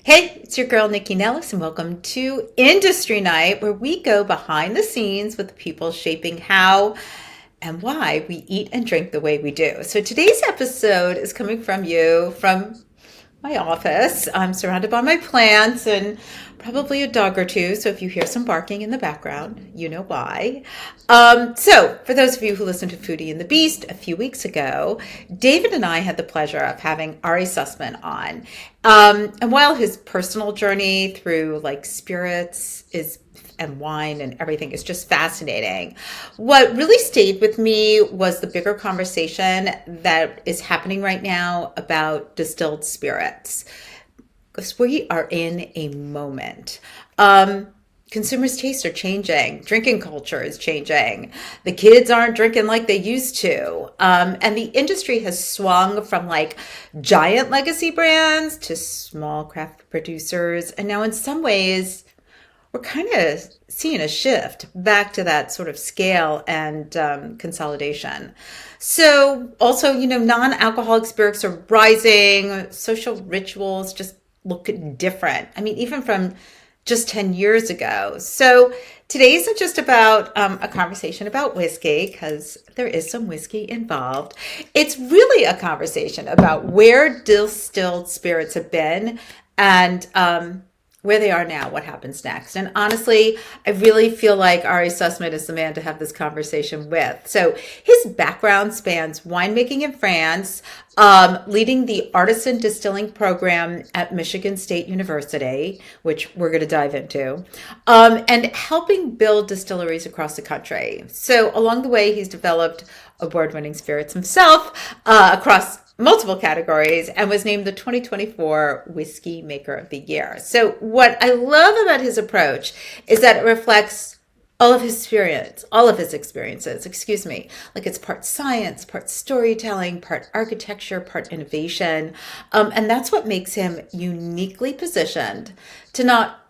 Hey, it's your girl Nycci Nellis, and welcome to Industry Night, where we go behind the scenes with the people shaping how and why we eat and drink the way we do. So today's episode is coming from my office. I'm surrounded by my plants and probably a dog or two. So if you hear some barking in the background, you know why. So for those of you who listened to Foodie and the Beast a few weeks ago, David and I had the pleasure of having Ari Sussman on. And while his personal journey through like spirits is and wine and everything is just fascinating. What really stayed with me was the bigger conversation that is happening right now about distilled spirits. Because we are in a moment. Consumers' tastes are changing. Drinking culture is changing. The kids aren't drinking like they used to. And the industry has swung from like giant legacy brands to small craft producers. And now in some ways, we're kind of seeing a shift back to that sort of scale and consolidation. So also, non-alcoholic spirits are rising. Social rituals just look different. I mean, even from just 10 years ago. So today isn't just about a conversation about whiskey, because there is some whiskey involved. It's really a conversation about where distilled spirits have been and where they are now, what happens next. And honestly, I really feel like Ari Sussman is the man to have this conversation with. So his background spans winemaking in France, leading the Artisan Distilling Program at Michigan State University, which we're going to dive into, and helping build distilleries across the country. So along the way, he's developed award-winning spirits himself across multiple categories and was named the 2024 Whiskey Maker of the Year. So what I love about his approach is that it reflects all of his experiences, like it's part science, part storytelling, part architecture, part innovation. And that's what makes him uniquely positioned to not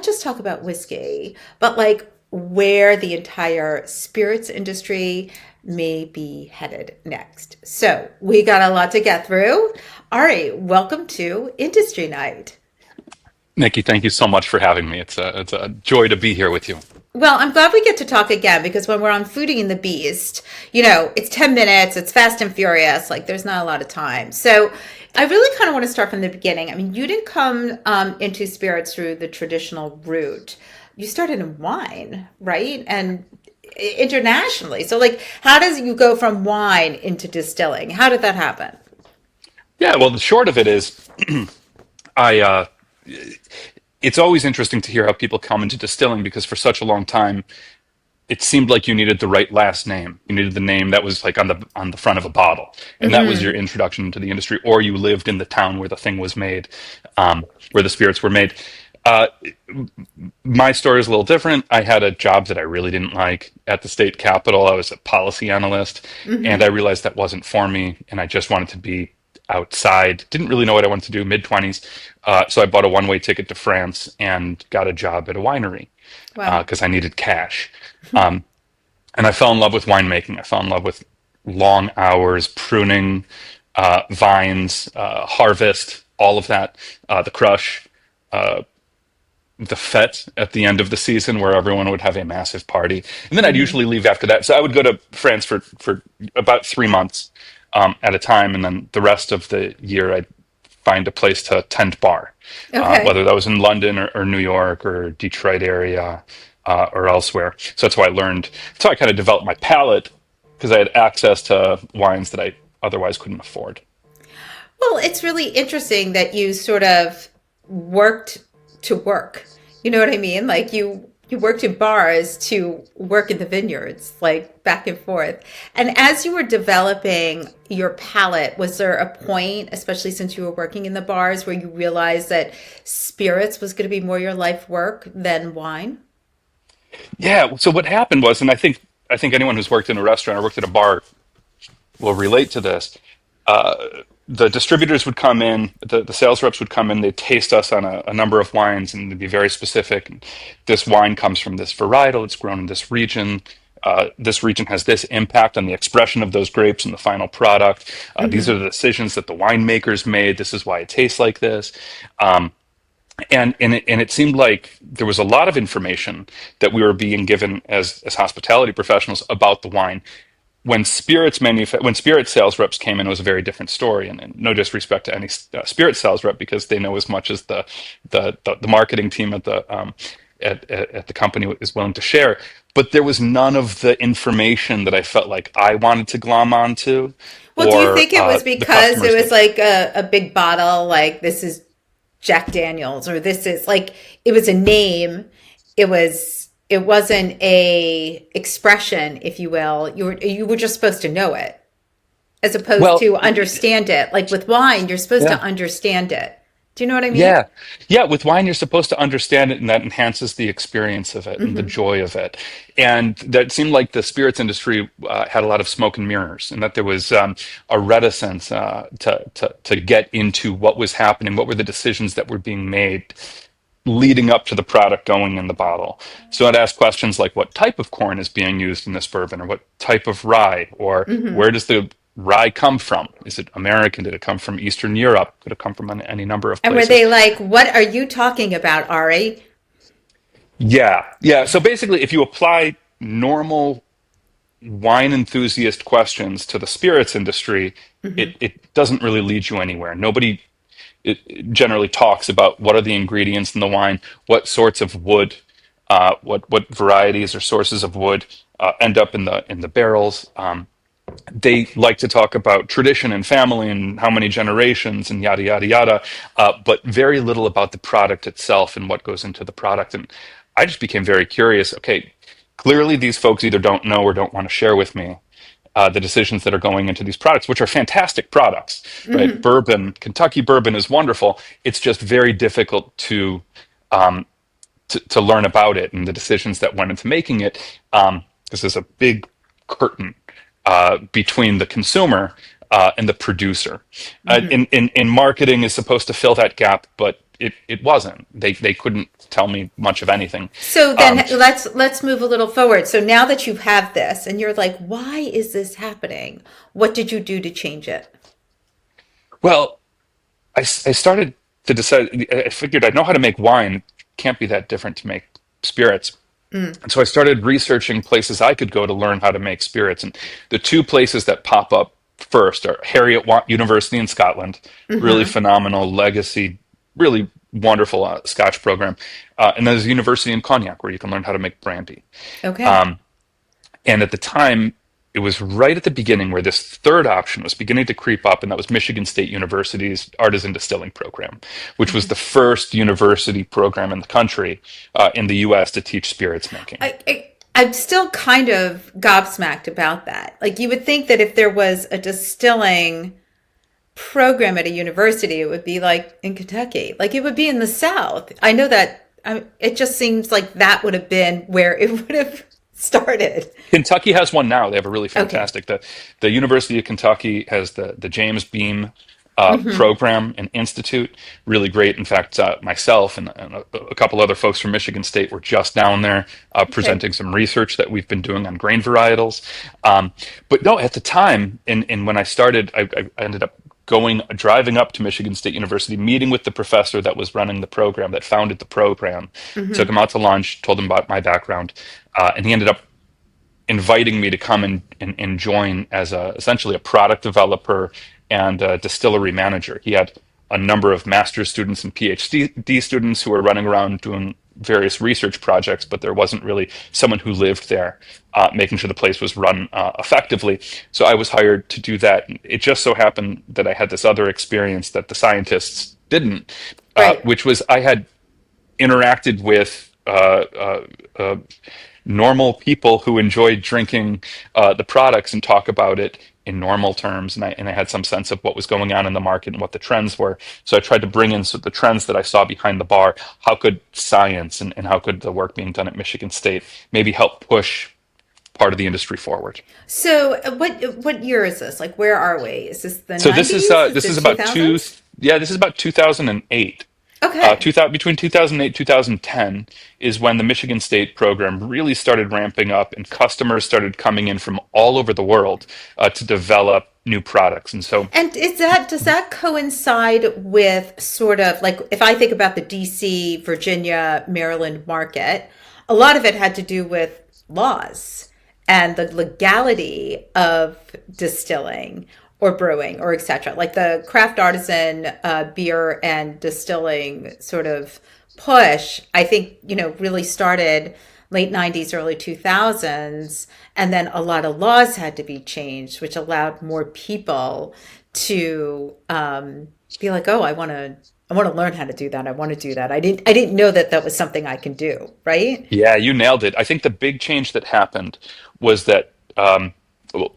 just talk about whiskey, but like where the entire spirits industry may be headed next. So we got a lot to get through. Ari, welcome to Industry Night. Nikki, thank you so much for having me. It's a joy to be here with you. Well, I'm glad we get to talk again because when we're on Foodie and the Beast, it's 10 minutes, it's fast and furious, like there's not a lot of time. So I really kind of want to start from the beginning. I mean, you didn't come into spirits through the traditional route. You started in wine, right? And internationally. So like, how does you go from wine into distilling? How did that happen? Yeah, well, the short of it is, I it's always interesting to hear how people come into distilling because for such a long time it seemed like you needed the right last name. You needed the name that was like on the front of a bottle, and that was your introduction to the industry, or you lived in the town where the thing was made, where the spirits were made. Uh, my story is a little different. I had a job that I really didn't like at the state capitol. I was a policy analyst, and I realized that wasn't for me, and I just wanted to be outside. Didn't really know what I wanted to do, mid 20s. So I bought a one-way ticket to France and got a job at a winery Wow. because I needed cash. Um, and I fell in love with winemaking. I fell in love with long hours, pruning, vines, harvest, all of that, the crush. Uh, the fete at the end of the season where everyone would have a massive party. And then I'd usually leave after that. So I would go to France for about 3 months at a time. And then the rest of the year, I'd find a place to tend bar, Okay. whether that was in London or New York or Detroit area or elsewhere. So that's how I learned. That's how I kind of developed my palate because I had access to wines that I otherwise couldn't afford. Well, it's really interesting that you sort of worked to work. You know what I mean? Like you worked in bars to work in the vineyards, like back and forth. And as you were developing your palate, was there a point, especially since you were working in the bars, where you realized that spirits was going to be more your life work than wine? Yeah. So what happened was, and I think anyone who's worked in a restaurant or worked at a bar will relate to this. The distributors would come in, the sales reps would come in, they'd taste us on a number of wines and they'd be very specific. And this wine comes from this varietal, it's grown in this region. This region has this impact on the expression of those grapes in the final product. These are the decisions that the winemakers made. This is why it tastes like this. Um, And it seemed like there was a lot of information that we were being given as hospitality professionals about the wine. When spirit sales reps came in, it was a very different story. And no disrespect to any spirit sales rep, because they know as much as the marketing team at the company is willing to share. But there was none of the information that I felt like I wanted to glom onto, Well, do you or think it was the because it customers was did. like a big bottle, like this is Jack Daniels, or this is like it was a name. It wasn't a expression, if you will. You were just supposed to know it as opposed Well, to understand it. Like with wine, you're supposed to yeah. understand it. Do you know what I mean? Yeah. Yeah. With wine, you're supposed to understand it, and that enhances the experience of it and the Hmm. joy of it. And that seemed like the spirits industry had a lot of smoke and mirrors, and that there was a reticence to get into what was happening, what were the decisions that were being made leading up to the product going in the bottle. So I'd ask questions like, what type of corn is being used in this bourbon, or what type of rye, or Hmm. where does the rye come from? Is it American? Did it come from Eastern Europe? Could it come from any number of And were places? they like, "What are you talking about, Ari?" Yeah, yeah. So basically, if you apply normal wine enthusiast questions to the spirits industry, Hmm. it doesn't really lead you anywhere. Nobody it generally talks about what are the ingredients in the wine, what sorts of wood, what varieties or sources of wood end up in the barrels. They like to talk about tradition and family and how many generations and yada yada yada, but very little about the product itself and what goes into the product. And I just became very curious. Okay, clearly these folks either don't know or don't want to share with me the decisions that are going into these products, which are fantastic products, right? Hmm. Bourbon, Kentucky bourbon is wonderful. It's just very difficult um, to learn about it and the decisions that went into making it. Because there's a big curtain between the consumer and the producer. Hmm. In marketing is supposed to fill that gap, but it wasn't. They couldn't tell me much of anything. So then Um, let's move a little forward. So now that you have this and you're like, why is this happening? What did you do to change it? well, I started to decide. I figured I know how to make wine. It can't be that different to make spirits. Mm. And so I started researching places I could go to learn how to make spirits. And the two places that pop up first are University in Scotland, really Hmm. phenomenal legacy, really wonderful Scotch program. And then there's a university in Cognac where you can learn how to make brandy. Okay. Um, and at the time, it was right at the beginning where this third option was beginning to creep up, and that was Michigan State University's Artisan Distilling Program, which was the Hmm. first university program in the country, in the US, to teach spirits making. I'm still kind of gobsmacked about that. Like you would think that if there was a distilling program at a university, it would be like in Kentucky, like it would be in the South. I know that it just seems like that would have been where it would have started. Kentucky has one now. They have a really Okay. fantastic. The University of Kentucky has the James Beam Hmm. program and institute. Really great. In fact, myself and a couple other folks from Michigan State were just down there Okay. presenting some research that we've been doing on grain varietals. Um, but no, at the time, and when I started, I ended up driving up to Michigan State University, meeting with the professor that was running the program, that founded the program. Took him Hmm. out to lunch, told him about my background, and he ended up inviting me to come and join as essentially a product developer and a distillery manager. He had a number of master's students and PhD students who were running around doing various research projects, but there wasn't really someone who lived there, making sure the place was run effectively. So I was hired to do that. It just so happened that I had this other experience that the scientists didn't, Right. which was I had interacted with normal people who enjoyed drinking the products and talk about it in normal terms, and I had some sense of what was going on in the market and what the trends were. So I tried to bring in the trends that I saw behind the bar. How could science and how could the work being done at Michigan State maybe help push part of the industry forward? So what year is this? Like where are we? Is this the So 90s? Is this it is about 2000s? this is about 2008. Okay. Between 2008 2010 is when the Michigan State program really started ramping up, and customers started coming in from all over the world to develop new products. And so, And does that coincide with sort of like if I think about the DC, Virginia, Maryland market, a lot of it had to do with laws and the legality of distilling or brewing or etc. Like the craft artisan beer and distilling sort of push, I think, really started late 90s, early 2000s. And then a lot of laws had to be changed, which allowed more people to be like, oh, I want to learn how to do that. I want to do that. I didn't know that that was something I can do. Right. yeah, you nailed it. I think the big change that happened was that well,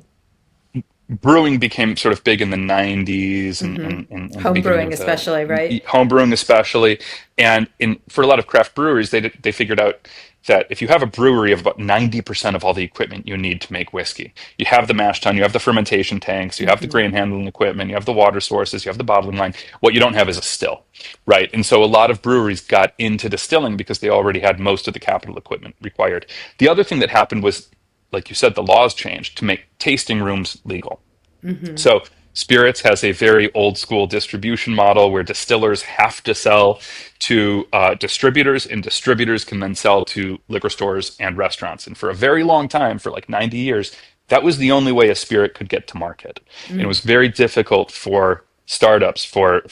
brewing became sort of big in the 90s and the Home beginning brewing, of the especially. Right. home brewing especially. And for a lot of craft breweries, they figured out that if you have a brewery of about 90% of all the equipment you need to make whiskey, you have the mash tun, you have the fermentation tanks, you have the grain handling equipment, you have the water sources, you have the bottling line. What you don't have is a still, right? And so a lot of breweries got into distilling because they already had most of the capital equipment required. The other thing that happened was, like you said, the laws changed to make tasting rooms legal. So Spirits has a very old school distribution model where distillers have to sell to distributors, and distributors can then sell to liquor stores and restaurants. And for a very long time, for like 90 years, that was the only way a spirit could get to market. And it was very difficult for startups, for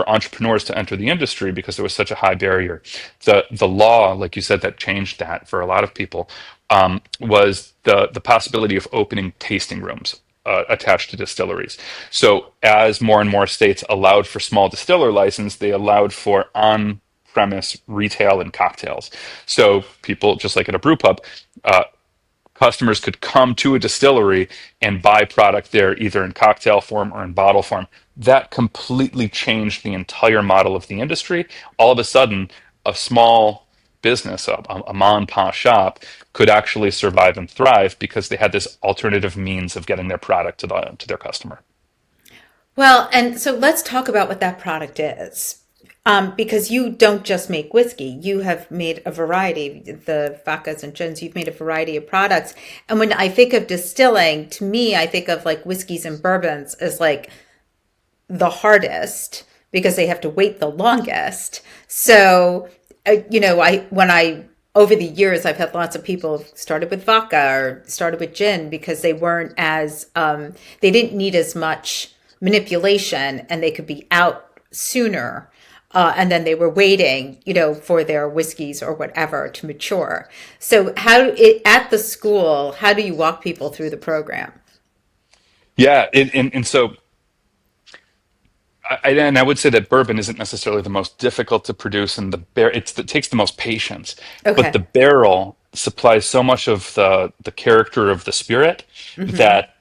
entrepreneurs to enter the industry because there was such a high barrier. The law, like you said, that changed that for a lot of people was the possibility of opening tasting rooms attached to distilleries. So as more and more states allowed for small distiller license, they allowed for on-premise retail and cocktails. So people, just like at a brew pub, uh, customers could come to a distillery and buy product there, either in cocktail form or in bottle form. That completely changed the entire model of the industry. All of a sudden, a small business, a mom and pop shop, could actually survive and thrive because they had this alternative means of getting their product to their customer. Well, and so let's talk about what that product is. Because you don't just make whiskey, you have made a variety, the vodkas and gins, you've made a variety of products. And when I think of distilling, to me, I think of like whiskeys and bourbons as like the hardest because they have to wait the longest. So, over the years, I've had lots of people who started with vodka or started with gin because they weren't as, they didn't need as much manipulation and they could be out sooner. And then they were waiting, for their whiskeys or whatever to mature. So at the school, how do you walk people through the program? Yeah, and so I would say that bourbon isn't necessarily the most difficult to produce, and it takes the most patience. But the Okay. barrel supplies so much of the character of the spirit that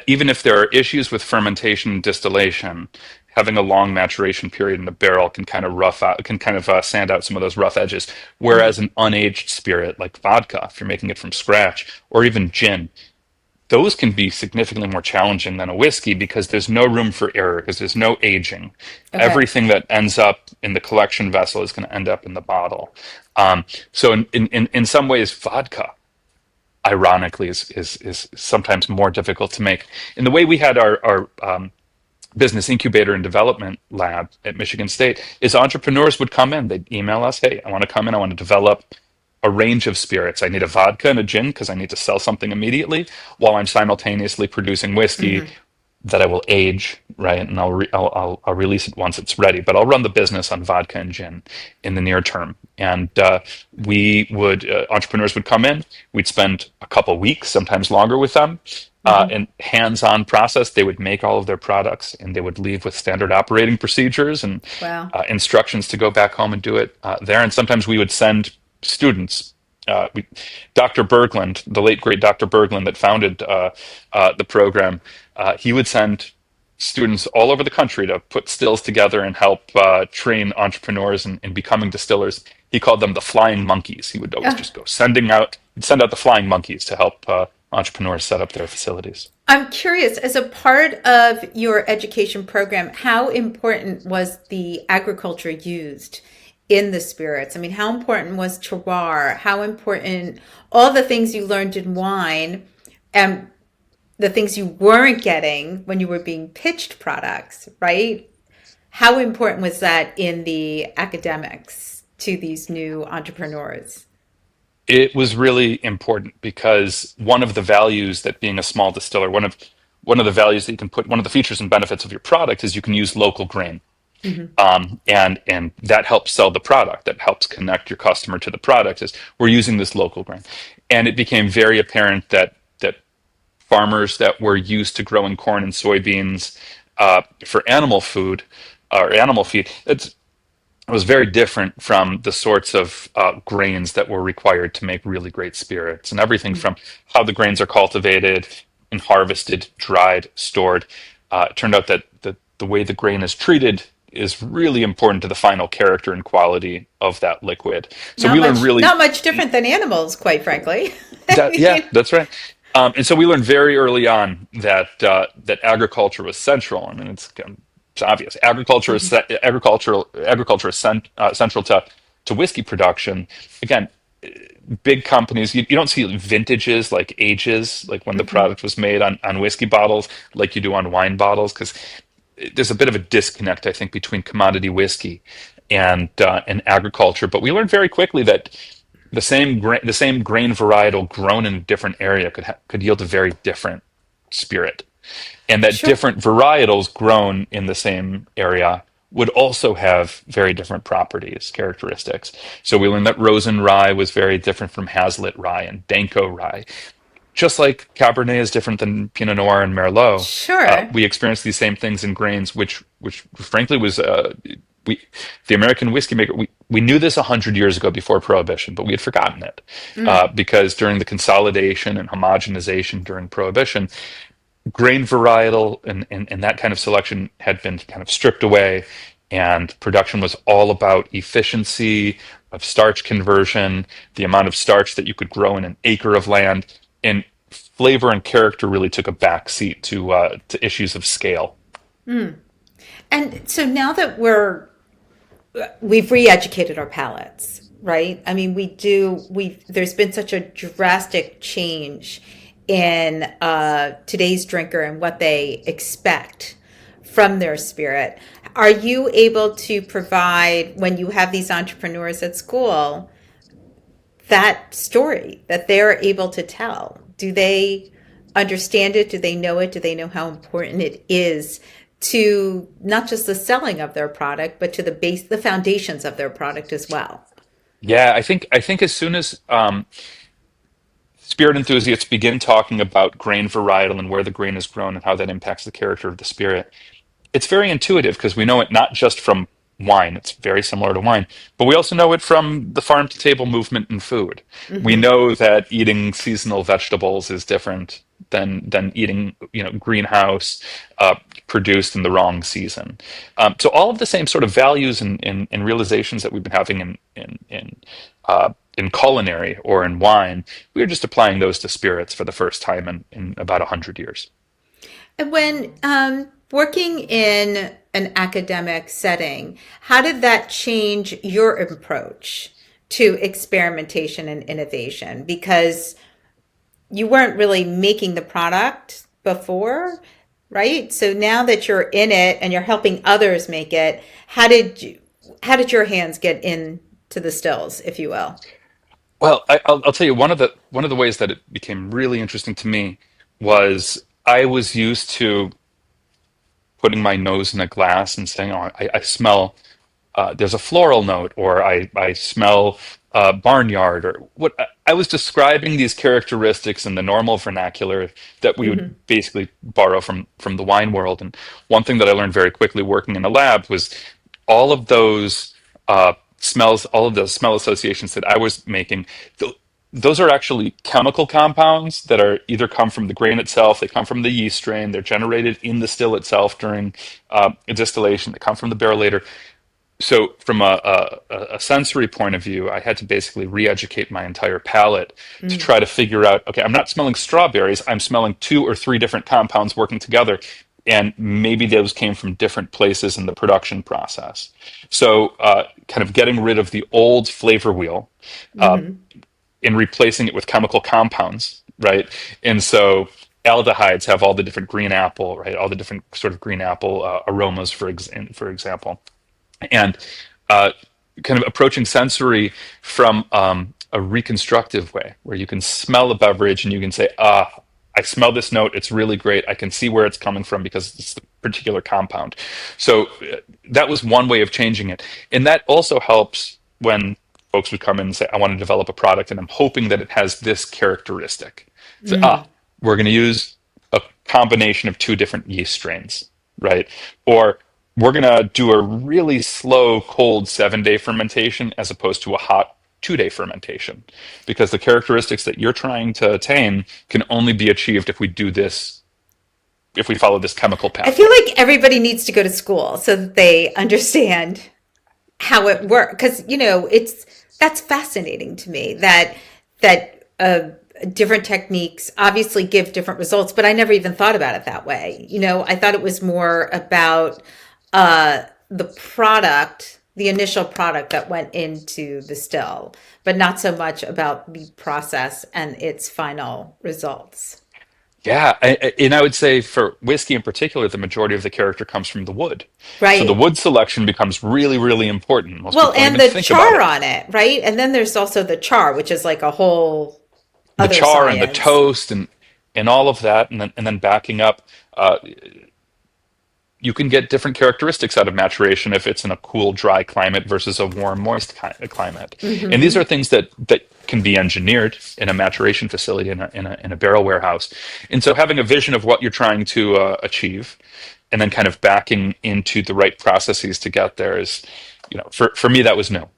even if there are issues with fermentation and distillation, having a long maturation period in the barrel can kind of sand out some of those rough edges. Whereas an unaged spirit like vodka, if you're making it from scratch, or even gin, those can be significantly more challenging than a whiskey because there's no room for error, because there's no aging. Okay. Everything that ends up in the collection vessel is going to end up in the bottle. So in some ways, vodka, ironically, is sometimes more difficult to make. In the way we had our business incubator and development lab at Michigan State, is entrepreneurs would come in, they'd email us, hey, I want to come in, I want to develop a range of spirits. I need a vodka and a gin because I need to sell something immediately while I'm simultaneously producing whiskey that I will age, right? And I'll release it once it's ready. But I'll run the business on vodka and gin in the near term. And entrepreneurs would come in. We'd spend a couple weeks, sometimes longer, with them. And hands-on process. They would make all of their products, and they would leave with standard operating procedures and Wow. instructions to go back home and do it there. And sometimes we would send students. Dr. Berglund, the late great Dr. Berglund that founded the program, he would send students all over the country to put stills together and help train entrepreneurs in becoming distillers. He called them the flying monkeys. He would always Oh, just go he'd send out the flying monkeys to help entrepreneurs set up their facilities. I'm curious, as a part of your education program, how important was the agriculture used in the spirits? I mean, how important was terroir? How important all the things you learned in wine and the things you weren't getting when you were being pitched products, right? How important was that in the academics to these new entrepreneurs? It was really important because one of the values that being a small distiller, one of the values that you can put, one of the features and benefits of your product is you can use local grain. Hmm. And that helps sell the product. That helps connect your customer to the product. Is we're using this local grain, and it became very apparent that farmers that were used to growing corn and soybeans for animal food or animal feed, it was very different from the sorts of grains that were required to make really great spirits, and everything from how the grains are cultivated and harvested, dried, stored. It turned out that the way the grain is treated is really important to the final character and quality of that liquid. So we learned really Not much different than animals, quite frankly. I that, yeah, mean, that's right. And so we learned very early on that agriculture was central. I mean, it's obvious. Agriculture is central to whiskey production. Again, big companies. You don't see vintages like ages, like when the mhm. product was made on whiskey bottles, like you do on wine bottles, because there's a bit of a disconnect, I think, between commodity whiskey and agriculture. But we learned very quickly that the same grain varietal grown in a different area could yield a very different spirit, and that Sure. different varietals grown in the same area would also have very different properties, characteristics. So we learned that Rosen rye was very different from Hazlitt rye and Danko rye. Just like Cabernet is different than Pinot Noir and Merlot, Sure. we experienced these same things in grains, which frankly was we the American whiskey maker. We knew this 100 years ago before Prohibition, but we had forgotten it Mm. because during the consolidation and homogenization during Prohibition, grain varietal and that kind of selection had been kind of stripped away, and production was all about efficiency of starch conversion, the amount of starch that you could grow in an acre of land, and flavor and character really took a back seat to issues of scale. And so now that we've re-educated our palates, right? I mean, there's been such a drastic change in today's drinker and what they expect from their spirit. Are you able to provide, when you have these entrepreneurs at school, that story that they're able to tell? Do they understand it? Do they know it? Do they know how important it is to not just the selling of their product, but to the foundations of their product as well? Yeah, I think as soon as spirit enthusiasts begin talking about grain varietal and where the grain is grown and how that impacts the character of the spirit, it's very intuitive because we know it not just from wine, it's very similar to wine, but we also know it from the farm to table movement in food. We Hmm. know that eating seasonal vegetables is different than eating, greenhouse produced in the wrong season. So all of the same sort of values and realizations that we've been having in culinary or in wine, we are just applying those to spirits for the first time in about 100 years. And when working in an academic setting, how did that change your approach to experimentation and innovation? Because you weren't really making the product before, right? So now that you're in it and you're helping others make it, how did your hands get into the stills, if you will? Well, I'll tell you one of the ways that it became really interesting to me was I was used to putting my nose in a glass and saying, "Oh, I smell. There's a floral note," or I smell barnyard, or what. I was describing these characteristics in the normal vernacular that we would Hmm. basically borrow from the wine world. And one thing that I learned very quickly working in a lab was all of those smells, all of the smell associations that I was making. Those are actually chemical compounds that are either come from the grain itself, they come from the yeast strain, they're generated in the still itself during distillation, they come from the barrelator. So from a sensory point of view, I had to basically re-educate my entire palate to Mm. try to figure out, okay, I'm not smelling strawberries, I'm smelling two or three different compounds working together, and maybe those came from different places in the production process. So kind of getting rid of the old flavor wheel uh, Hmm. and replacing it with chemical compounds, right? And so aldehydes have all the different green apple, right? All the different sort of green apple aromas, for example, and uh, kind of approaching sensory from a reconstructive way, where you can smell a beverage and you can say, ah, I smell this note. It's really great. I can see where it's coming from because it's the particular compound. So that was one way of changing it. And that also helps when folks would come in and say, I want to develop a product and I'm hoping that it has this characteristic. So, Mm. we're going to use a combination of two different yeast strains, right? Or we're going to do a really slow, cold 7-day fermentation as opposed to a hot 2-day fermentation, because the characteristics that you're trying to attain can only be achieved if we do this, if we follow this chemical I feel pathway. like everybody needs to go to school so that they understand how it works. Because it's that's fascinating to me that different techniques obviously give different results, but I never even thought about it that way. I thought it was more about the product, the initial product that went into the still, but not so much about the process and its final results. Yeah, and I would say for whiskey in particular, the majority of the character comes from the wood. So the Right. wood selection becomes really, really important. Most Well, people don't and even the think about char it. on it, right? And then there's also the char, which is like a whole The other char and the science. toast and all of that, and then backing up. You can get different characteristics out of maturation if it's in a cool, dry climate versus a warm, moist climate. And these Hmm. are things that can be engineered in a maturation facility in a barrel warehouse. And so having a vision of what you're trying to achieve and then kind of backing into the right processes to get there is, for me, that was new.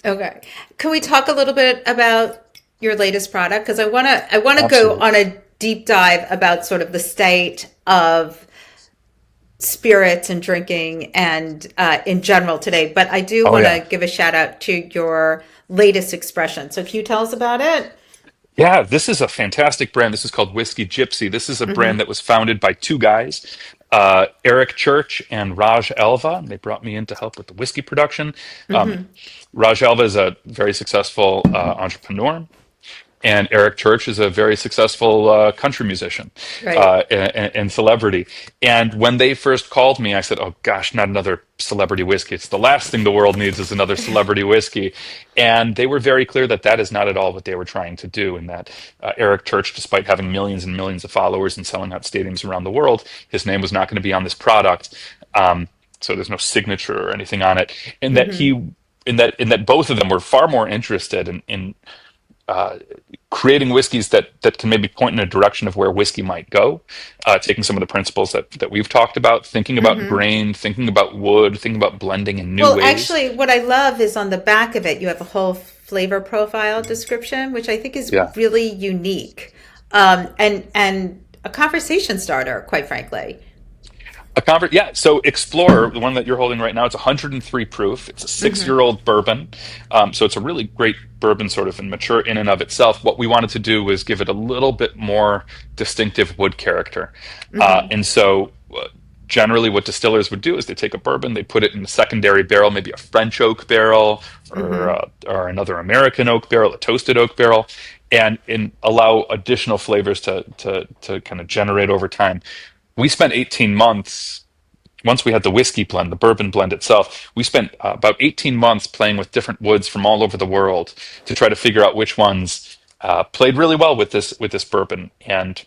Okay. Can we talk a little bit about your latest product? Because I want to go Absolutely. on a deep dive about sort of the state of spirits and drinking and in general today. But I do Oh, want yeah. to give a shout out to your latest expression. So can you tell us about it? Yeah, this is a fantastic brand. This is called Whiskey Gypsy. This is a brand Hmm. that was founded by two guys, Eric Church and Raj Alva. They brought me in to help with the whiskey production. Um, Hmm. Raj Alva is a very successful entrepreneur, and Eric Church is a very successful country musician Right. and celebrity. And when they first called me, I said, "Oh gosh, not another celebrity whiskey! It's the last thing the world needs is another celebrity whiskey." And they were very clear that that is not at all what they were trying to do, and that Eric Church, despite having millions and millions of followers and selling out stadiums around the world, his name was not going to be on this product. So there's no signature or anything on it, and that Hmm. he. In that both of them were far more interested in creating whiskeys that can maybe point in a direction of where whiskey might go, taking some of the principles that we've talked about, thinking about Hmm. grain, thinking about wood, thinking about blending in new Well, ways. actually, what I love is on the back of it, you have a whole flavor profile description, which I think is Yeah. really unique, and a conversation starter, quite frankly. Yeah. So Explorer, the one that you're holding right now, it's 103 proof. It's a 6 year Hmm. old bourbon. So it's a really great bourbon, sort of and mature in and of itself. What we wanted to do was give it a little bit more distinctive wood character. Hmm. And so generally what distillers would do is they take a bourbon, they put it in a secondary barrel, maybe a French oak barrel Hmm. or another American oak barrel, a toasted oak barrel, and allow additional flavors to kind of generate over time. We spent 18 months, once we had the whiskey blend, the bourbon blend itself, we spent about 18 months playing with different woods from all over the world to try to figure out which ones played really well with this bourbon. And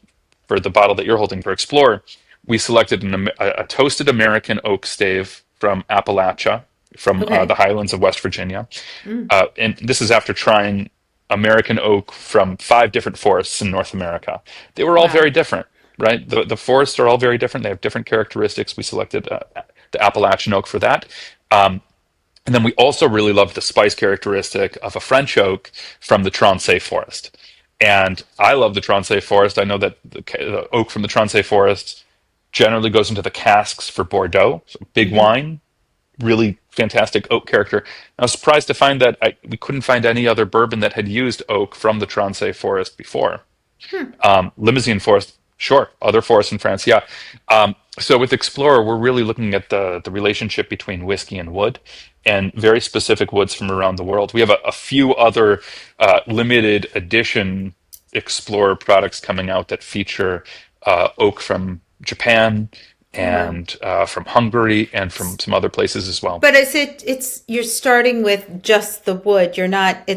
for the bottle that you're holding for Explorer, we selected a toasted American oak stave from Appalachia, from the Okay. highlands of West Virginia. Mm. And this is after trying American oak from 5 different forests in North America. They were all very Wow. different, right? The forests are all very different. They have different characteristics. We selected the Appalachian oak for that. Um, and then we also really loved the spice characteristic of a French oak from the Transe forest. And I love the Transe forest. I know that the oak from the Transe forest generally goes into the casks for Bordeaux, so big Hmm. wine, really fantastic oak character. I was surprised to find that we couldn't find any other bourbon that had used oak from the Trançay forest before. Hmm. Limousin forest, sure. Other forests in France, yeah. So with Explorer, we're really looking at the relationship between whiskey and wood, and very specific woods from around the world. We have a few other limited edition Explorer products coming out that feature oak from Japan Oh, wow. and from Hungary and from some other places as well. But it's you're starting with just the wood. You're not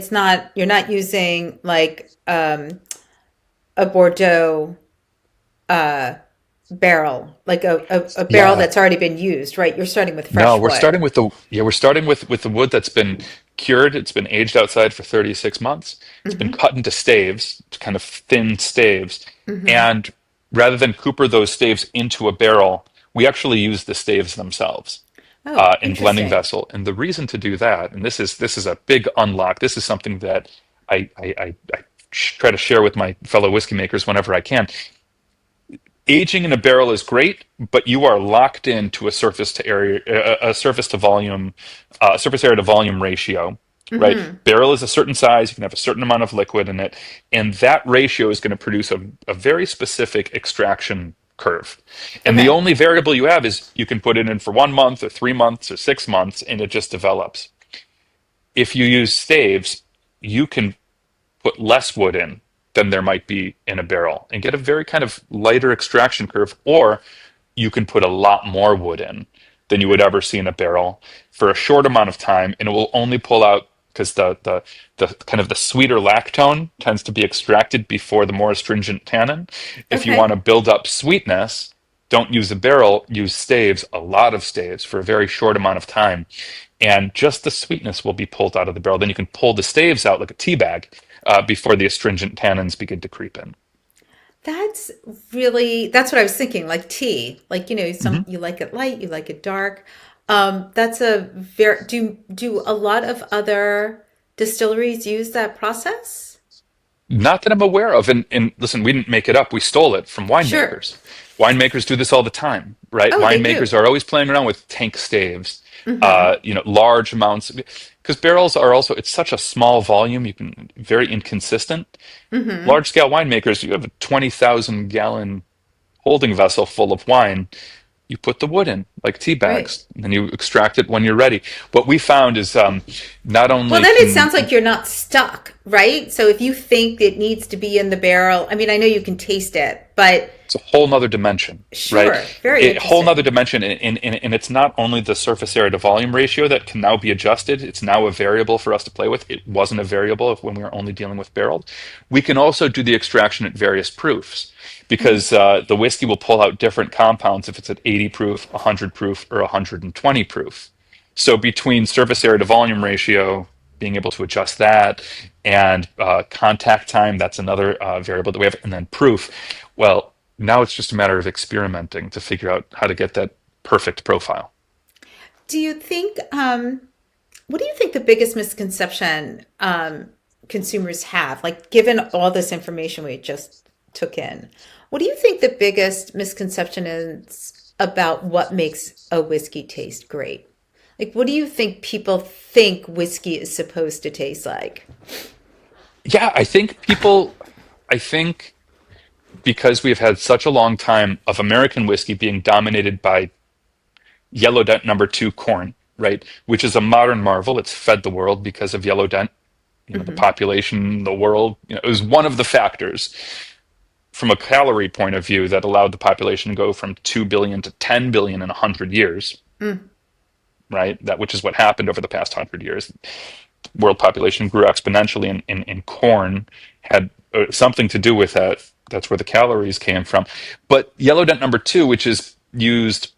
using like a Bordeaux uh barrel, like a barrel Yeah. that's already been used, right? You're starting with No, fresh we're wood. starting with we're starting with the wood that's been cured. It's been aged outside for 36 months. It's been Hmm. cut into staves, kind of thin staves. Hmm. And rather than cooper those staves into a barrel, we actually use the staves themselves Oh, in blending interesting. vessel. And the reason to do that, and this is a big unlock. This is something that I try to share with my fellow whiskey makers whenever I can. Aging in a barrel is great, but you are locked into a surface to area, a surface to volume, surface area to volume ratio, right? Hmm. Barrel is a certain size, you can have a certain amount of liquid in it, and that ratio is going to produce a very specific extraction curve. And the Okay. only variable you have is you can put it in for 1 month or 3 months or 6 months, and it just develops. If you use staves, you can put less wood in than there might be in a barrel and get a very kind of lighter extraction curve, or you can put a lot more wood in than you would ever see in a barrel for a short amount of time, and it will only pull out because the kind of the sweeter lactone tends to be extracted before the more astringent tannin. If you want Okay. to build up sweetness, don't use a barrel, use staves, a lot of staves for a very short amount of time, and just the sweetness will be pulled out of the barrel. Then you can pull the staves out like a tea bag before the astringent tannins begin to creep in. That's that's what I was thinking, like tea. Like, Mhm. you like it light, you like it dark. That's a very do a lot of other distilleries use that process? Not that I'm aware of. And listen, we didn't make it up. We stole it from Sure. winemakers. Winemakers do this all the time, right? Oh, they do. Winemakers are always playing around with tank staves, Hmm. large amounts, because barrels are also, it's such a small volume, you can, very inconsistent. Hmm. Large scale winemakers, you have a 20,000 gallon holding vessel full of wine. You put the wood in like tea Right. bags, and then you extract it when you're ready. What we found is not Well, only then it can sounds like you're not stuck, right? So if you think it needs to be in the barrel, I mean, I know you can taste it, but it's a whole nother dimension, right? sure, very A whole nother interesting. dimension, and it's not only the surface area to volume ratio that can now be adjusted. It's now a variable for us to play with. It wasn't a variable when we were only dealing with barreled. We can also do the extraction at various proofs because the whiskey will pull out different compounds if it's at 80 proof, 100 proof, or 120 proof. So between surface area to volume ratio, being able to adjust that, and contact time, that's another variable that we have, and then proof. Well, now it's just a matter of experimenting to figure out how to get that perfect profile. Do you think, what do you think the biggest misconception consumers have? Like, given all this information we just took in, what do you think the biggest misconception is about what makes a whiskey taste great? Like, what do you think people think whiskey is supposed to taste like? Yeah, I think because we've had such a long time of American whiskey being dominated by yellow dent number two corn, right? Which is a modern marvel. It's fed the world because of yellow dent. The Hmm. population, the world, it was one of the factors from a calorie point of view that allowed the population to go from 2 billion to 10 billion in 100 years, Mm, right? That which is what happened over the past 100 years. World population grew exponentially, and corn had something to do with that. That's where the calories came from. But yellow dent number two, which is used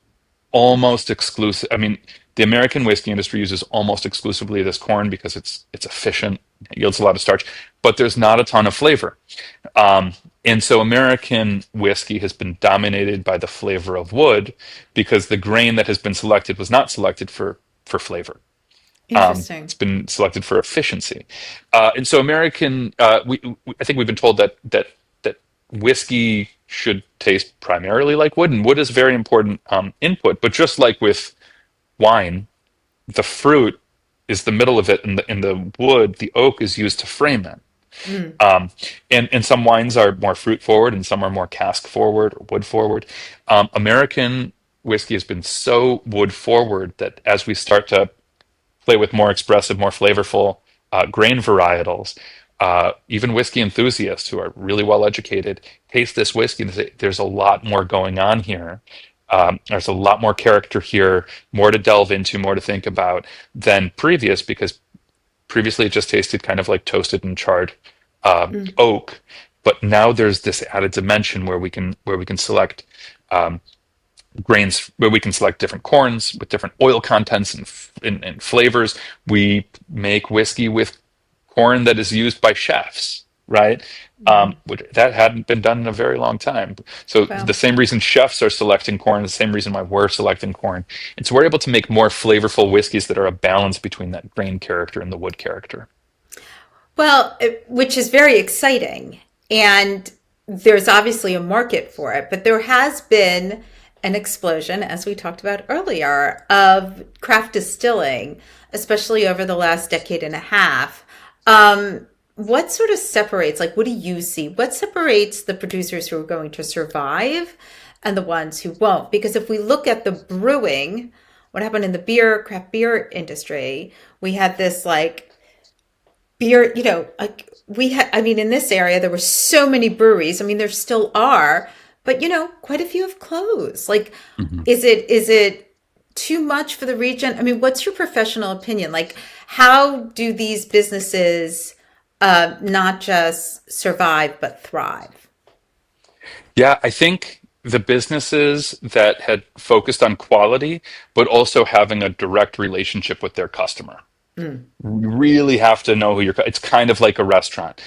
almost exclusive. I mean, the American whiskey industry uses almost exclusively this corn because it's efficient, it yields a lot of starch, but there's not a ton of flavor. Um, and so American whiskey has been dominated by the flavor of wood because the grain that has been selected was not selected for flavor. interesting. It's been selected for efficiency, and so American. I think we've been told that whiskey should taste primarily like wood, and wood is a very important input. But just like with wine, the fruit is the middle of it, and the wood, the oak, is used to frame it. Mm, Um, and some wines are more fruit forward, and some are more cask forward or wood forward. American whiskey has been so wood forward that as we start to play with more expressive, more flavorful grain varietals, even whiskey enthusiasts who are really well educated taste this whiskey and say, "There's a lot more going on here. There's a lot more character here, more to delve into, more to think about than previous, because previously it just tasted kind of like toasted and charred mm, oak, but now there's this added dimension where we can select grains, where we can select different corns with different oil contents and flavors. We make whiskey with corn that is used by chefs, right? mm. That hadn't been done in a very long time. So the Well, same reason chefs are selecting corn, the same reason why we're selecting corn. And so we're able to make more flavorful whiskeys that are a balance between that grain character and the wood character. which is very exciting. And there's obviously a market for it, but there has been an explosion, as we talked about earlier, of craft distilling, especially over the last decade and a half. What sort of separates, like, what do you see? What separates the producers who are going to survive and the ones who won't? Because if we look at the brewing, what happened in the craft beer industry, we had this like beer, like we had, I mean, in this area, there were so many breweries. I mean, there still are, but quite a few have closed. Like, Mhm. is it too much for the region? I mean, what's your professional opinion? Like, how do these businesses not just survive, but thrive? Yeah, I think the businesses that had focused on quality, but also having a direct relationship with their customer. Mm, You really have to know who your. It's kind of like a restaurant.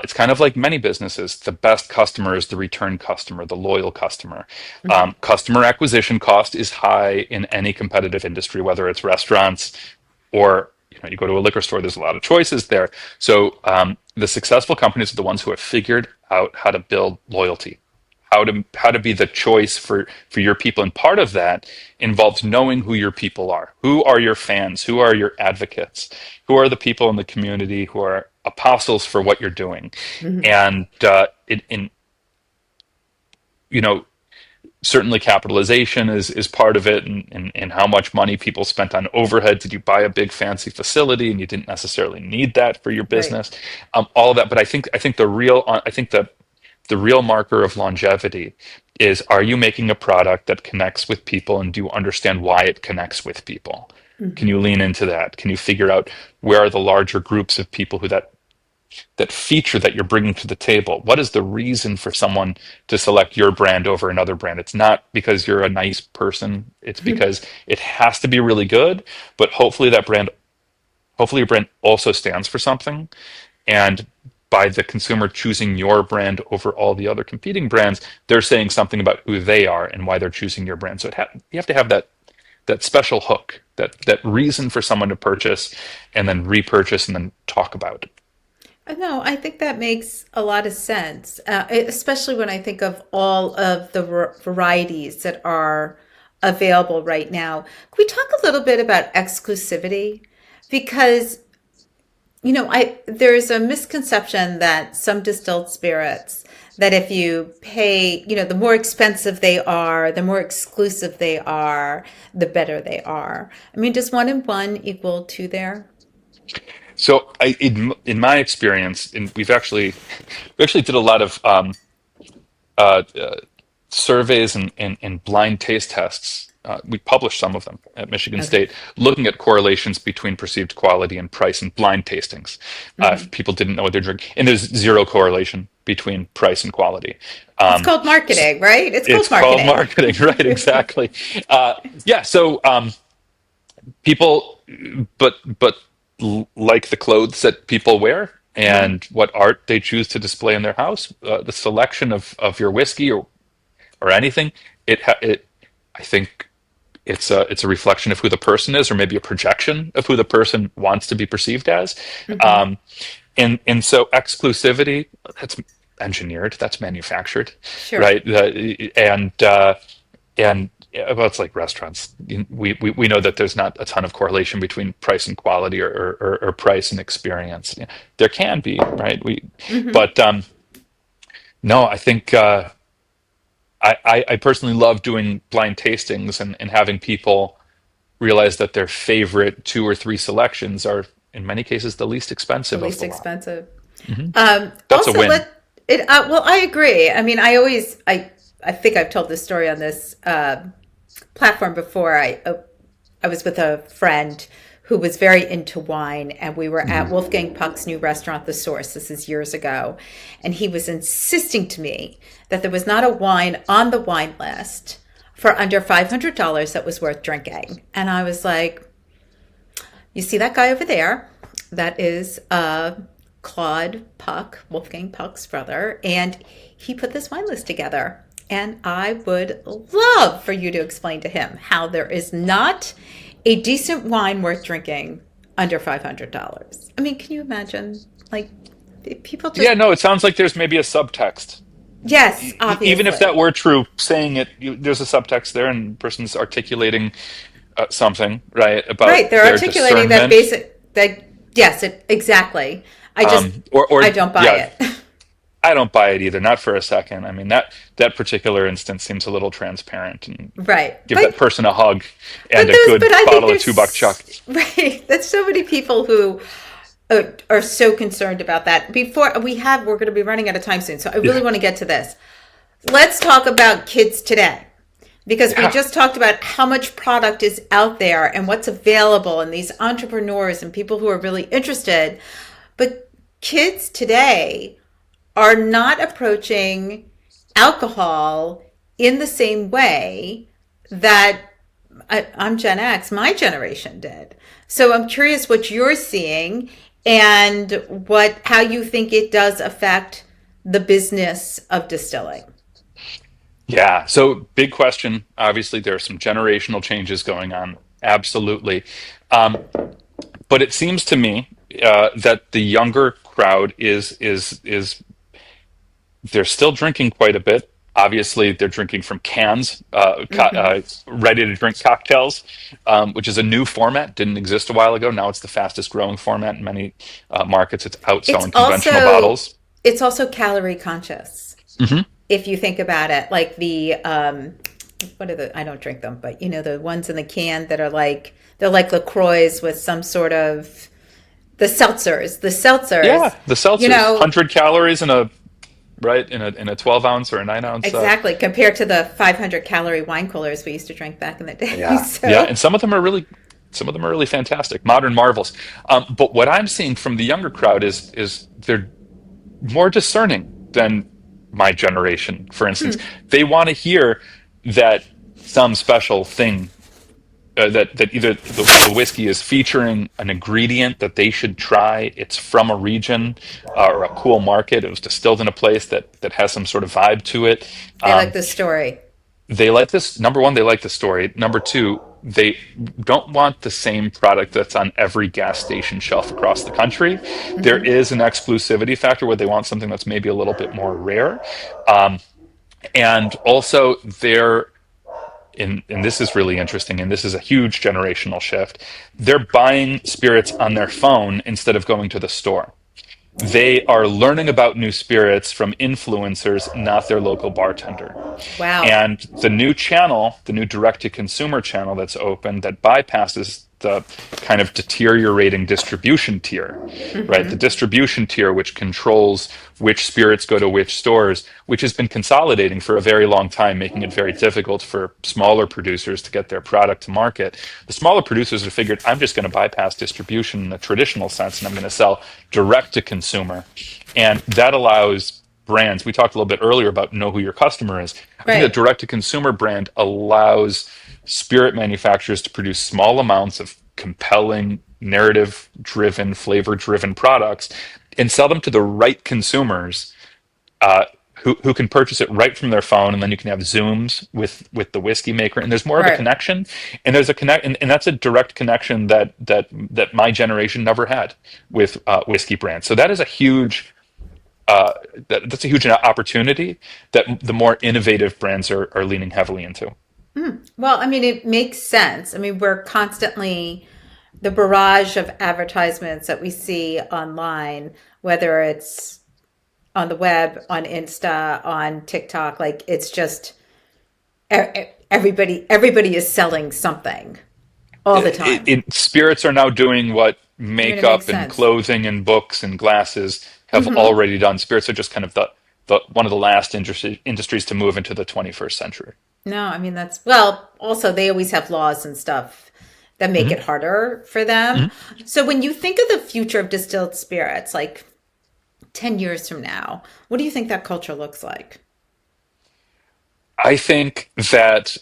It's kind of like many businesses. The best customer is the return customer, the loyal customer. mhm, Customer acquisition cost is high in any competitive industry, whether it's restaurants or you go to a liquor store. There's a lot of choices there. So the successful companies are the ones who have figured out how to build loyalty, how to be the choice for your people, and part of that involves knowing who your people are, who are your fans, who are your advocates, who are the people in the community who are apostles for what you're doing. mhm. And in you know certainly capitalization is part of it, and how much money people spent on overhead. Did you buy a big fancy facility and you didn't necessarily need that for your Right. business? All of that. But I think the real marker of longevity is, are you making a product that connects with people, and do you understand why it connects with people? Can Mhm. you lean into that? Can you figure out where are the larger groups of people who that feature that you're bringing to the table? What is the reason for someone to select your brand over another brand? It's not because you're a nice person. It's because it has to be really good, but hopefully your brand also stands for something. And by the consumer choosing your brand over all the other competing brands, they're saying something about who they are and why they're choosing your brand. So you have to have that special hook, that reason for someone to purchase and then repurchase and then talk about. No, I think that makes a lot of sense, especially when I think of all of the varieties that are available right now. Can we talk a little bit about exclusivity? Because, there's a misconception that some distilled spirits, that if you pay, the more expensive they are, the more exclusive they are, the better they are. I mean, does one and one equal two there? So in my experience, and we actually did a lot of uh, uh, surveys and blind taste tests. We published some of them at Michigan Okay. State, looking at correlations between perceived quality and price in blind tastings. If Hmm. people didn't know what they're drinking, and there's zero correlation between price and quality. It's Um, called marketing, right? It's it's called called marketing. marketing, right? Exactly. Yeah. So people, but like the clothes that people wear Hmm. and what art they choose to display in their house, the selection of your whiskey or anything, it I think it's a reflection of who the person is, or maybe a projection of who the person wants to be perceived as. Hmm. Um, and so exclusivity, that's engineered, that's manufactured, Sure. right? And Yeah, well, it's like restaurants. We know that there's not a ton of correlation between price and quality, or price and experience. Yeah, there can be, right? Hmm. But no, I think I personally love doing blind tastings, and having people realize that their favorite two or three selections are, in many cases, the least The expensive of least the lot. expensive. Hmm. That's a Also, win. well, I agree. I mean, I think I've told this story on this platform before. I was with a friend who was very into wine, and we were at Hmm. Wolfgang Puck's new restaurant, The Source. This is years ago. And he was insisting to me that there was not a wine on the wine list for under $500 that was worth drinking. And I was like, you see that guy over there? That is Claude Puck, Wolfgang Puck's brother, and he put this wine list together. And I would love for you to explain to him how there is not a decent wine worth drinking under $500. I mean, can you imagine? Like, people Yeah, just, no, it sounds like there's maybe a subtext. yes, Even if that obviously. were true, saying it, there's a subtext there, and the person's articulating something, right, Right, about they're their articulating that discernment. basic, that, yes, exactly. Or I don't buy yeah, it. I don't buy it either, not for a second. I mean, that particular instance seems a little transparent, and Right. give that person a hug and But a good I think bottle of $2 chuck. there's right. There's so many people who are so concerned about that. We're going to be running out of time soon, so I really Yeah, want to get to this. Let's talk about kids today, because we yeah, just talked about how much product is out there and what's available, and these entrepreneurs and people who are really interested. But kids today are not approaching alcohol in the same way that I'm Gen X, my generation did. So I'm curious what you're seeing and what how you think it does affect the business of distilling. yeah. So, big question. Obviously, there are some generational changes going on. Absolutely. Um, but it seems to me that the younger crowd is they're still drinking quite a bit. Obviously, they're drinking from cans, Hmm. ready to drink cocktails, which is a new format. Didn't exist a while ago. Now it's the fastest growing format in many markets. It's It's outselling conventional also bottles. it's also calorie conscious. Hmm. If you think about it, like the what are the I don't drink them, but you know the ones in the can that are like they're like LaCroix with some sort of the seltzers, Yeah, the you seltzers, know, 100 calories in a right in a 12 ounce or a 9 ounce. exactly, compared to the 500-calorie wine coolers we used to drink back in the day. Yeah, yeah, So, and some of them are really fantastic, modern marvels. But what I'm seeing from the younger crowd is they're more discerning than my generation. For instance, they want to hear that some special thing, that either the whiskey is featuring an ingredient that they should try. It's from a region or a cool market. It was distilled in a place that has some sort of vibe to it. they like Um, the story. they like this. Number one, they like the story. Number two, they don't want the same product that's on every gas station shelf across the country. There Hmm. is an exclusivity factor where they want something that's maybe a little bit more rare. Um, and also, and this is really interesting, and this is a huge generational shift. They're buying spirits on their phone instead of going to the store. They are learning about new spirits from influencers, not their local bartender. Wow. And the new channel, the new direct to consumer channel that's open that bypasses the kind of deteriorating distribution tier, right? The Hmm. distribution tier, which controls which spirits go to which stores, which has been consolidating for a very long time, making it very difficult for smaller producers to get their product to market. The smaller producers have figured, I'm just going to bypass distribution in the traditional sense, and I'm going to sell direct to consumer. And that allows brands. We talked a little bit earlier about know who your customer is. I think a Right. direct to consumer brand allows spirit manufacturers to produce small amounts of compelling, narrative driven, flavor driven products and sell them to the right consumers, uh, who can purchase it right from their phone, and then you can have Zooms with the whiskey maker, and there's more of a Right. connection, and there's a connect, and that's a direct connection that my generation never had with whiskey brands. So that is a huge uh, that's a huge opportunity that the more innovative brands are leaning heavily into. Well, I mean, it makes sense. I mean, we're constantly the barrage of advertisements that we see online, whether it's on the web, on Insta, on TikTok, like it's just everybody is selling something all the time. Spirits are now doing what I mean, it makes makeup and sense. clothing and books and glasses have already done. Spirits are just kind of the one of the last industries to move into the 21st century. No, I mean that's well, also they always have laws and stuff that make it Hmm. harder for them. So when you think of the future of distilled spirits, like 10 years from now, what do you think that culture looks like? I think that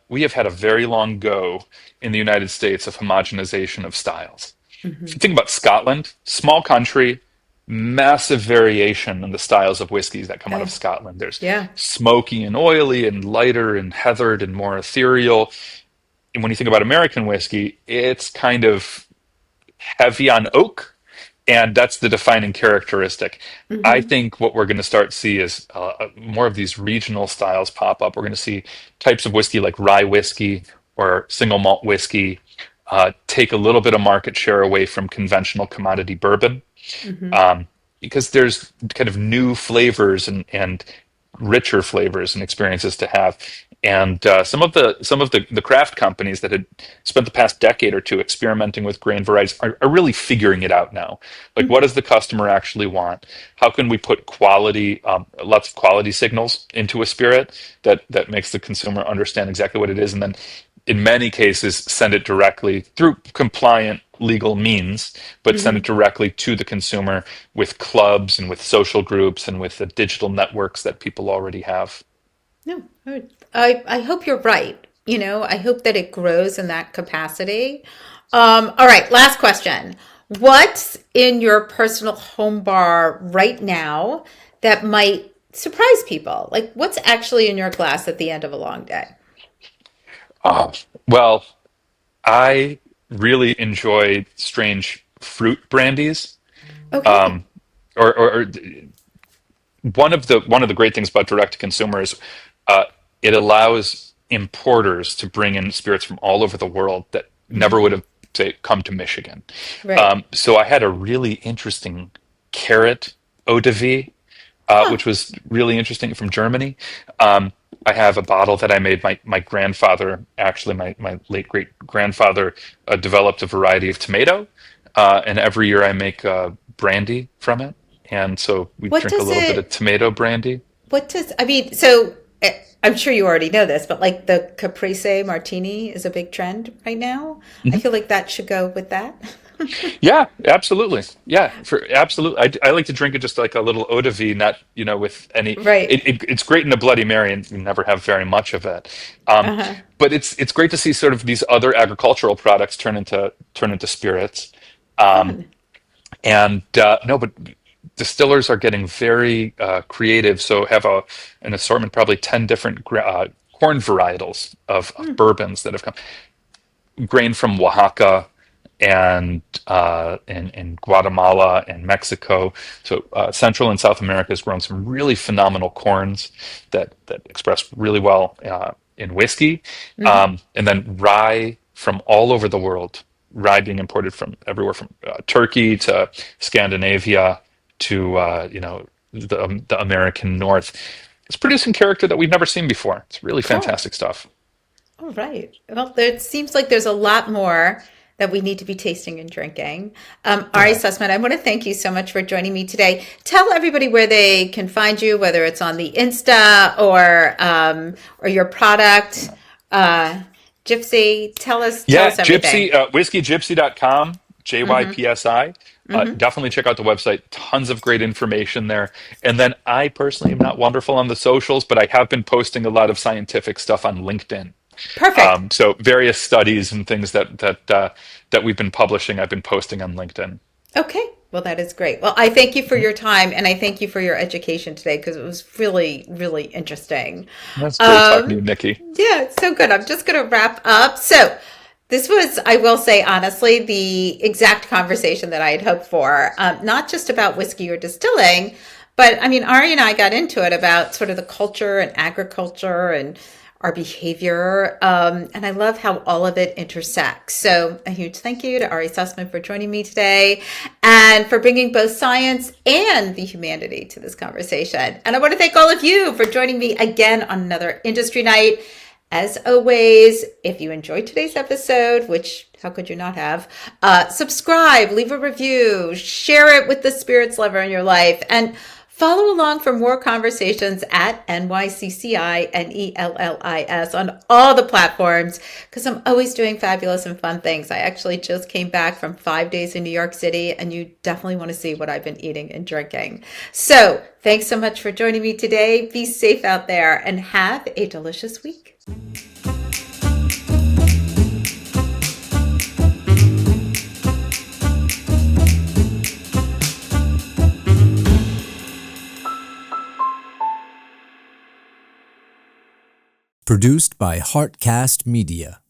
we have had a very long go in the United States of homogenization of styles. If you think about Scotland, small country, massive variation in the styles of whiskeys that come out of Okay. Scotland. There's Yeah. smoky and oily and lighter and heathered and more ethereal. And when you think about American whiskey, it's kind of heavy on oak, and that's the defining characteristic. I Hmm. think what we're going to start to see is more of these regional styles pop up. We're going to see types of whiskey like rye whiskey or single malt whiskey take a little bit of market share away from conventional commodity bourbon, Hmm. um, because there's kind of new flavors and richer flavors and experiences to have. And some of the craft companies that had spent the past decade or two experimenting with grain varieties are really figuring it out now. Like, what does the customer actually want? How can we put quality, lots of quality signals into a spirit that makes the consumer understand exactly what it is, and then in many cases send it directly through compliant legal means, but send it Hmm. directly to the consumer with clubs and with social groups and with the digital networks that people already have. No, I hope you're right. You know, I hope that it grows in that capacity. All right, last question. What's in your personal home bar right now that might surprise people? Like, what's actually in your glass at the end of a long day? Uh, well, I really enjoy strange fruit brandies. Okay. Um, or one of the great things about direct to consumer is uh, it allows importers to bring in spirits from all over the world that never would have, say, come to Michigan. Right. So I had a really interesting carrot eau de vie, Huh. which was really interesting from Germany. Um, I have a bottle that I made. My grandfather, actually, my late great grandfather, developed a variety of tomato, and every year I make brandy from it. And so we What drink a does little bit of it, tomato brandy. I mean, so I'm sure you already know this, but like the Caprese Martini is a big trend right now. I Mhm. feel like that should go with that. Yeah, absolutely. Yeah, for absolutely. I like to drink it just like a little eau de vie, not with any. Right. It's great in a Bloody Mary, and you never have very much of it. Um, Uh-huh. but it's great to see sort of these other agricultural products turn into spirits. Um, Fun. and no, but distillers are getting very creative. So have an assortment, probably 10 different corn varietals of bourbons that have come grain from Oaxaca and Guatemala and Mexico. So Central and South America has grown some really phenomenal corns that express really well in whiskey, and then rye from all over the world. Rye being imported from everywhere from Turkey to Scandinavia to the American North. It's producing character that we've never seen before. It's really Cool. fantastic stuff. All right. Well, there it seems like there's a lot more that we need to be tasting and drinking. Ari Yeah. Sussman, I want to thank you so much for joining me today. Tell everybody where they can find you, whether it's on the Insta or your product. Uh, Gypsy, tell Yeah, us everything. Gypsy, whiskeygypsy.com, JYPSI. Definitely check out the website. Tons of great information there. And then I personally am not wonderful on the socials, but I have been posting a lot of scientific stuff on LinkedIn. Perfect. So various studies and things that we've been publishing, I've been posting on LinkedIn. Okay. Well, that is great. Well, I thank you for your time and I thank you for your education today because it was really, really interesting. That's great talking to Um, you, Nikki. yeah, it's so good. I'm just going to wrap up. So, this was, I will say honestly, the exact conversation that I had hoped for. Not just about whiskey or distilling, but I mean, Ari and I got into it about sort of the culture and agriculture and our behavior. And I love how all of it intersects. So a huge thank you to Ari Sussman for joining me today and for bringing both science and the humanity to this conversation. And I want to thank all of you for joining me again on another industry night. As always, if you enjoyed today's episode, which how could you not have, subscribe, leave a review, share it with the spirits lover in your life, and follow along for more conversations at NYCCINELLIS on all the platforms, because I'm always doing fabulous and fun things. I actually just came back from 5 days in New York City, and you definitely want to see what I've been eating and drinking. So thanks so much for joining me today. Be safe out there and have a delicious week. Produced by Heartcast Media.